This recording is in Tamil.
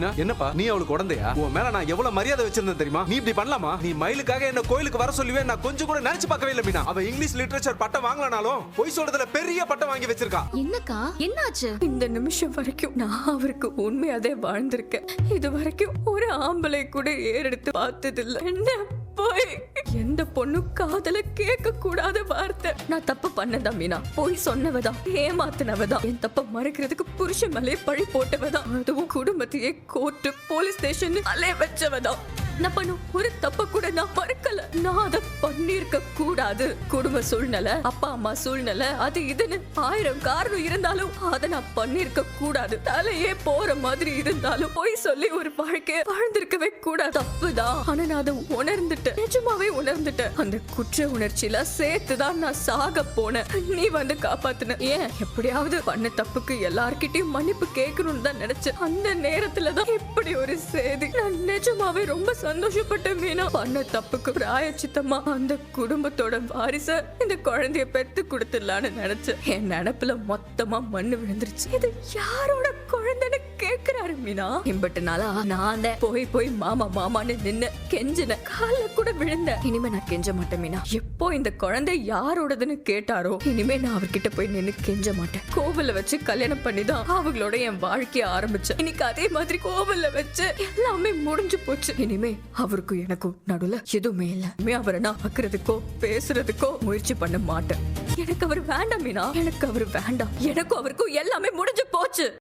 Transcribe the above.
மீனா என்னப்பா நீ அவளுக்கு உடந்தையா? உன் மேல நான் எவ்வளவு மரியாதை வச்சிருந்தேன் தெரியுமா? நீ இப்படி பண்ணலாமா? நீ மயிலுக்காக என்ன கோயிலுக்கு வர சொல்லுவே நான் கொஞ்சம் கூட நினைச்சு பார்க்கவே இல்லை மீனா. அவ இங்கிலீஷ் லிட்டரேச்சர் பட்டம் வாங்கலனாலும் பொய் சொல்றதுல பெரிய பட்டம் வாங்கி வச்சிருக்கா. என்னக்கா என்னாச்சு? இந்த நிமிஷம் வரைக்கும் நான் அவருக்கு உண்மையாதே வாழ்ந்திருக்கேன். இது வரைக்கும் ஒரு ஆம்பளை கூட ஏறெடுத்து பார்த்ததில்லை. என்ன போய் எந்த பொண்ணு காதல கேட்க கூடாத வார்த்தை. நான் தப்பு பண்ணதான் மீனா. போய் சொன்னவதான், ஏமாத்தினவதான், என் தப்ப மறைக்கிறதுக்கு புருஷன் மேலே பழி போட்டவதான், அதுவும் குடும்பத்தையே கோர்ட்டு போலீஸ் ஸ்டேஷன் அலைய வச்சவதான். நான் பண்ண ஒரு தப்ப கூட நான் மறக்கல. நான் அதை பண்ணிருக்க கூடாது. குடும்ப சூழ்நிலை, அப்பா அம்மா சூழ்நிலை, அது இதுன்னு 1000 காரணம் இருந்தாலும் அதை நான் பண்ணிருக்க கூடாது. தலையே போற மாதிரி இருந்தாலும் போய் சொல்லி ஒரு வாழ்க்கைய வாழ்ந்திருக்கவே கூடாது. தப்புதான். ஆனா நான் அதை உணர்ந்துட்டேன். நிஜமாவே உணர்ந்துட்டேன். அந்த குற்ற உணர்ச்சியில சேர்த்துதான் நான் சாக போனேன். நீ வந்து காப்பாத்துன. ஏன் எப்படியாவது பண்ண தப்புக்கு எல்லார்கிட்டயும் மன்னிப்பு கேட்கணும்னு தான் நினைச்சேன். அந்த நேரத்துலதான் இப்படி ஒரு செய்தி. நான் நிஜமாவே ரொம்ப சந்தோஷப்பட்ட மீனா. பண்ண தப்புக்கு பிராயச்சித்தமா அந்த குடும்பத்தோட வாரிச இந்த குழந்தைய பெத்து கொடுத்துடலான்னு நினைச்சேன். என் நினைப்புல மொத்தமா மண்ணு விழுந்துருச்சு. இது யாரோட குழந்தைன்னு கேக்குறாரு மீனா. எம்பட்டு நாளா நான் போய் போய் மாமா மாமான்னு நின்னு கெஞ்சின. கால கூட விழுந்த. இனிமே நான் கெஞ்ச மாட்டேன் மீனா. எப்போ இந்த குழந்தை யாரோடதுன்னு கேட்டாரோ இனிமே நான் அவர்கிட்ட போய் நின்னு கெஞ்ச மாட்டேன். கோவில்ல வச்சு கல்யாணம் பண்ணிதான் அவங்களோட என் வாழ்க்கைய ஆரம்பிச்சேன். இன்னைக்கு அதே மாதிரி கோவில்ல வச்சு எல்லாமே முடிஞ்சு போச்சு. இனிமே அவருக்கும் எனக்கும் நடுல எதுவுமே இல்ல. அவரை நான் பாக்குறதுக்கோ பேசுறதுக்கோ முயற்சி பண்ண மாட்டேன். எனக்கு அவர் வேண்டாம் மீனா. எனக்கு அவர் வேண்டாம். எனக்கும் அவருக்கும் எல்லாமே முடிஞ்சு போச்சு.